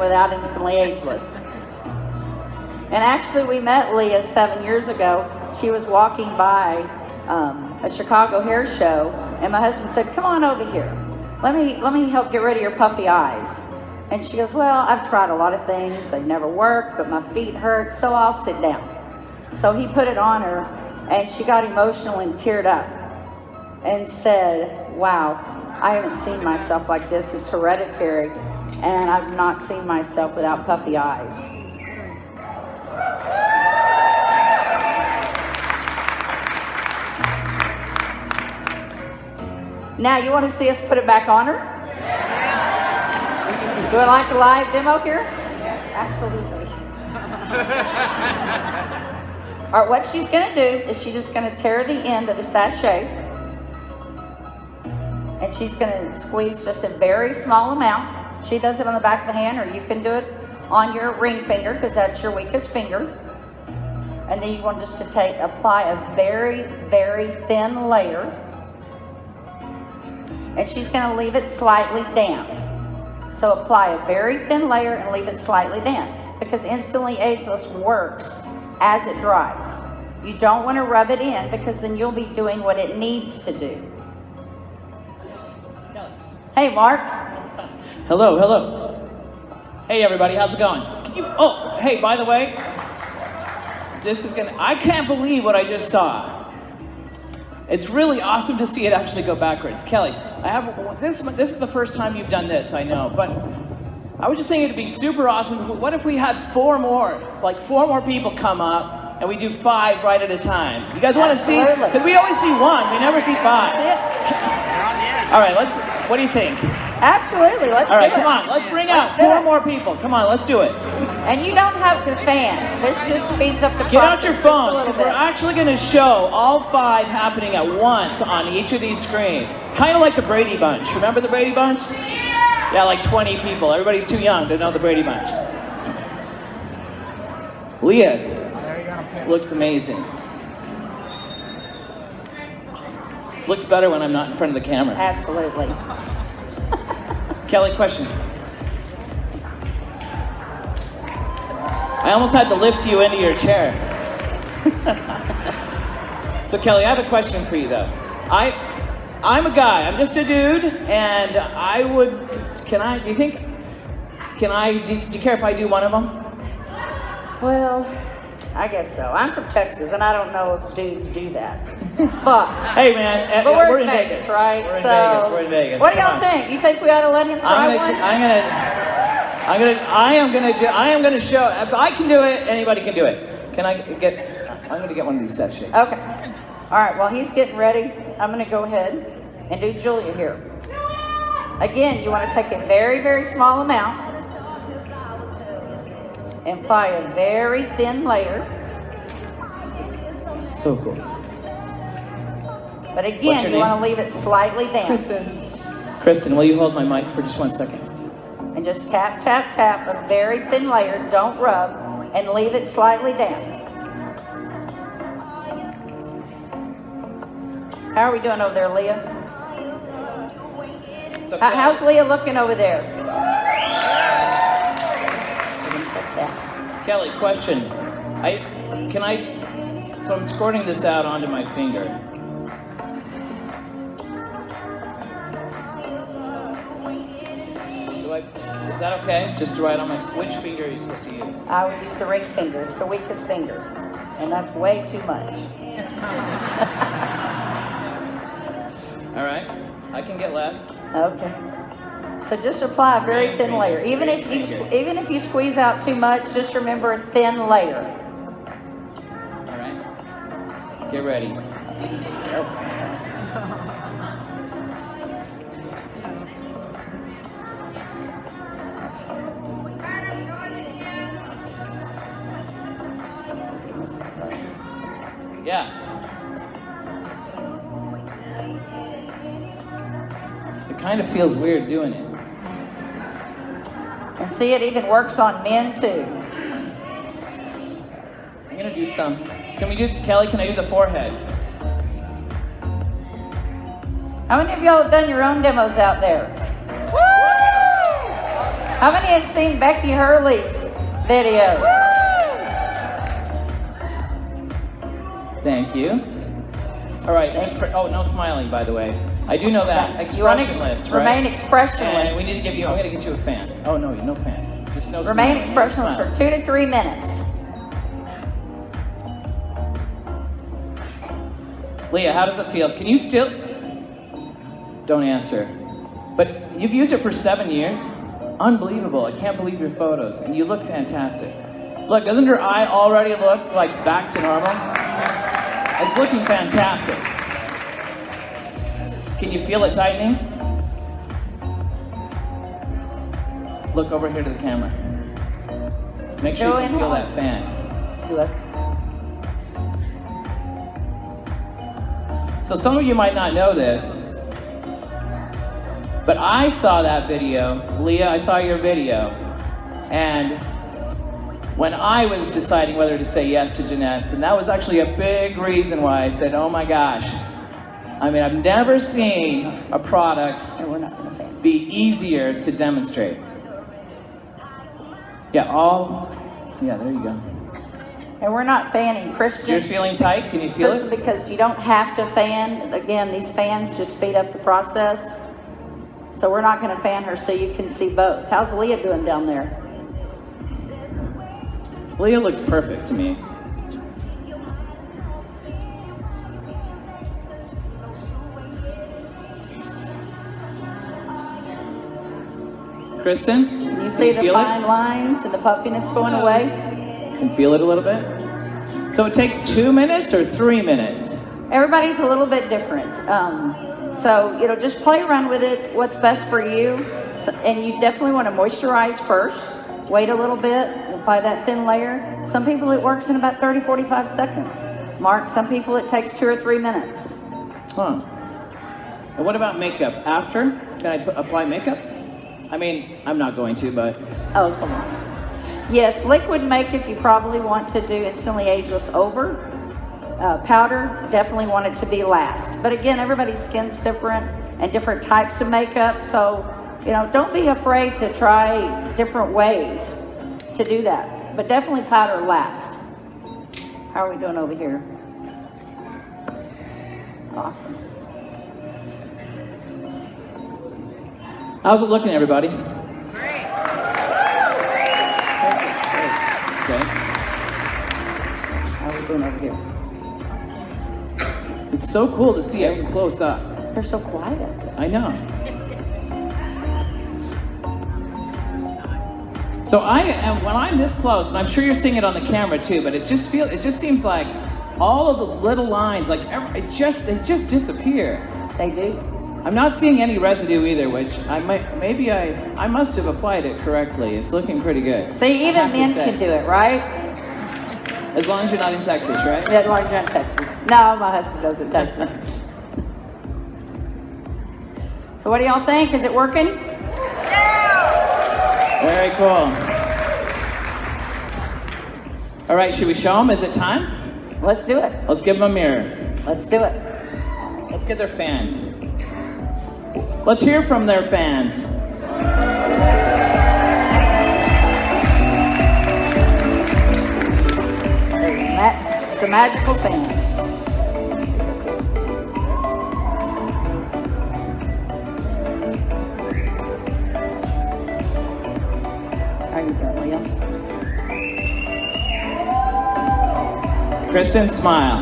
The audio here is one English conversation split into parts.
without Instantly Ageless. And actually, we met Leah 7 years ago. She was walking by a Chicago hair show, and my husband said, "Come on over here. Let me help get rid of your puffy eyes." And she goes, "Well, I've tried a lot of things. They've never worked, but my feet hurt, so I'll sit down." So he put it on her, and she got emotional and teared up and said, "Wow, I haven't seen myself like this. It's hereditary, and I've not seen myself without puffy eyes." Now, you want to see us put it back on her? Do I like a live demo here? Yes, absolutely. All right, what she's going to do is she's just going to tear the end of the sachet. And she's going to squeeze just a very small amount. She does it on the back of the hand, or you can do it on your ring finger because that's your weakest finger. And then you want just to apply a very, very thin layer. And she's going to leave it slightly damp. So apply a very thin layer and leave it slightly damp, because Instantly Ageless works as it dries. You don't want to rub it in, because then you'll be doing what it needs to do. Hey, Mark. Hello. Hey, everybody, how's it going? Hey, by the way, I can't believe what I just saw. It's really awesome to see it actually go backwards. Kelly, this is the first time you've done this, I know, but I was just thinking it'd be super awesome. What if we had four more people come up and we do 5 right at a time? You guys want to see? Because we always see 1, we never see 5. All right, what do you think? Absolutely, let's do it. All right, come on, let's bring out 4 more people. Come on, let's do it. And you don't have to fan. This just speeds up the process. Get out your phones, because we're actually going to show all 5 happening at once on each of these screens. Kind of like the Brady Bunch. Remember the Brady Bunch? Yeah, like 20 people. Everybody's too young to know the Brady Bunch. Leah looks amazing. Looks better when I'm not in front of the camera. Absolutely. Kelly, question. I almost had to lift you into your chair. So Kelly, I have a question for you though. I'm a guy, I'm just a dude, and do you care if I do one of them? Well, I guess so. I'm from Texas, and I don't know if dudes do that. But hey, man, but we're in Vegas, right? We're in Vegas. What do y'all think? You think we ought to let him try one? I am gonna show. If I can do it, anybody can do it. I'm gonna get one of these set shakes. Okay. All right. While he's getting ready, I'm gonna go ahead and do Julia here. Again, you want to take a very, very small amount and apply a very thin layer. So cool. But again, you want to leave it slightly damp. Kristen, will you hold my mic for just 1 second? And just tap, tap, tap a very thin layer, don't rub, and leave it slightly damp. How are we doing over there, Leah? So How's Leah looking over there? Kelly, question. So I'm squirting this out onto my finger. Is that okay? Just right on which finger are you supposed to use? I would use the ring finger. It's the weakest finger. And that's way too much. All right. I can get less. Okay. So just apply a very thin layer. Even if you squeeze out too much, just remember a thin layer. All right. Get ready. Yeah. It kind of feels weird doing it. And see, it even works on men too. I'm gonna do some. Kelly, can I do the forehead? How many of y'all have done your own demos out there? Woo! How many have seen Becky Hurley's video? Thank you. All right. Oh, no smiling, by the way. I do know that. You want to Expressionless, right? remain expressionless. And we need to give you. I'm going to get you a fan. Oh no, no fan. Just no. Remain smiling. expressionless for Smile. 2 to 3 minutes. Leah, how does it feel? Can you still? Don't answer. But you've used it for 7 years? Unbelievable. I can't believe your photos. And you look fantastic. Look, doesn't your eye already look like back to normal? It's looking fantastic. Can you feel it tightening? Look over here to the camera. Make sure Go you can in feel hard. that fan. Do it. So some of you might not know this, but I saw that video. Leah, I saw your video. And when I was deciding whether to say yes to Janess, and that was actually a big reason why I said, oh my gosh. I mean, I've never seen a product And we're not going to fan. be easier to demonstrate. Yeah, there you go. And we're not fanning Christian. Yours feeling tight? Can you feel Crystal, it? because you don't have to fan. Again, these fans just speed up the process. So we're not going to fan her so you can see both. How's Leah doing down there? Leah looks perfect to me. Kristen? Can you see the feel fine it? lines and the puffiness going away? Can feel it a little bit? So it takes 2 minutes or 3 minutes? Everybody's a little bit different. So, just play around with it, what's best for you. So, and you definitely want to moisturize first. Wait a little bit, apply that thin layer. Some people it works in about 30, 45 seconds. Mark, some people it takes 2 or 3 minutes. Huh. And what about makeup? After? Can I apply makeup? I mean, I'm not going to, but... Oh, come on. Yes, liquid makeup you probably want to do instantly ageless over. Powder, definitely want it to be last. But again, everybody's skin's different and different types of makeup. So, don't be afraid to try different ways to do that. But definitely powder last. How are we doing over here? Awesome. How's it looking, everybody? Great. That's great. How are we doing over here? It's so cool to see it close up. They're so quiet up there. I know. So when I'm this close, and I'm sure you're seeing it on the camera too, but it just seems like all of those little lines, they just disappear. They do. I'm not seeing any residue either, which I must have applied it correctly. It's looking pretty good. See, I even have to men say. can do it, right? As long as you're not in Texas, right? Yeah, like you're in Texas. No, my husband does in Texas. So what do y'all think? Is it working? Very cool. All right, should we show them? Is it time? Let's do it. Let's give them a mirror. Let's do it. Let's get their fans. Let's hear from their fans. There's the magical fan. How are you doing, Leah? Kristen, smile.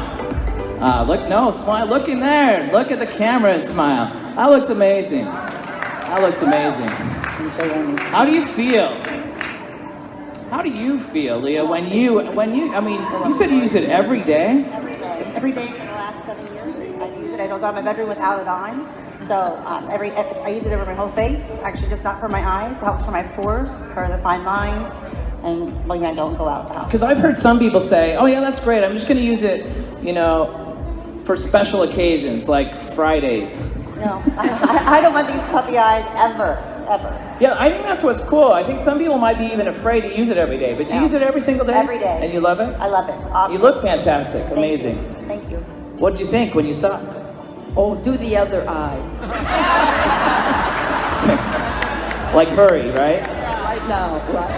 Smile. Look in there. Look at the camera and smile. That looks amazing. That looks amazing. Can show you Amy. How do you feel? How do you feel, Leah, when you, you said you use it every day? Every day. Every day for the last 7 years. I use it. I don't go out of my bedroom without it on. So I use it over my whole face. Actually, just not for my eyes. It helps for my pores, for the fine lines. And I don't go out the house. Because I've heard some people say, oh yeah, that's great. I'm just going to use it, for special occasions like Fridays. No, I don't want these puppy eyes ever. Yeah, I think that's what's cool. I think some people might be even afraid to use it every day, but you No. use it every single day? Every day. And you love it? I love it. You look fantastic. Thank Amazing. you. Thank you. What did you think when you saw it? Oh, do the other eye. Like hurry, right? now, right?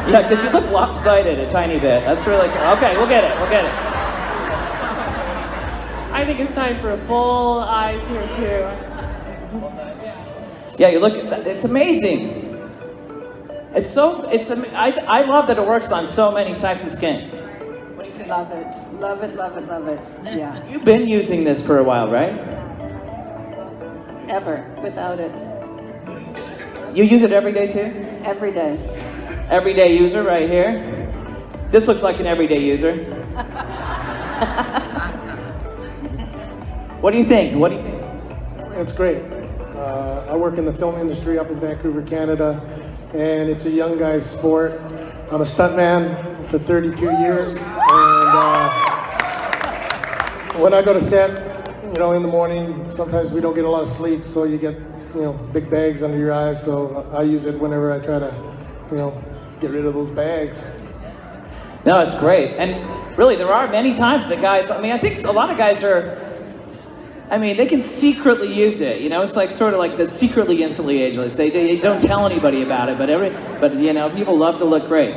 Yeah, because you look lopsided a tiny bit. That's really cool. Okay, we'll get it. We'll get it. I think it's time for full eyes here too. Yeah, you look. It's amazing. It's so. I love that it works on so many types of skin. Love it. Love it, love it, love it. Yeah. You've been using this for a while, right? Ever. Without it. You use it every day too? Every day. Everyday user right here. This looks like an everyday user. What do you think? What do you think? It's great. I work in the film industry up in Vancouver, Canada, and it's a young guy's sport. I'm a stuntman for 32 years, and when I go to set, in the morning, sometimes we don't get a lot of sleep, so you get, big bags under your eyes, so I use it whenever I try to, get rid of those bags. No, it's great. And really, there are many times that guys, I think a lot of guys they can secretly use it. It's like sort of like the secretly instantly ageless. They don't tell anybody about it, but people love to look great.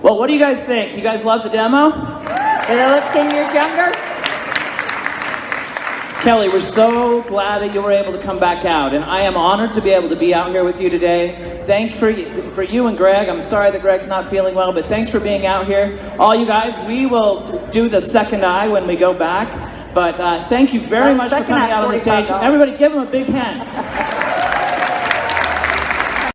Well, what do you guys think? You guys love the demo? Do they look 10 years younger? Kelly, we're so glad that you were able to come back out, and I am honored to be able to be out here with you today. Thanks for you and Greg. I'm sorry that Greg's not feeling well, but thanks for being out here. All you guys, we will do the second eye when we go back, but thank you very much for coming out on the stage. Everybody give him a big hand.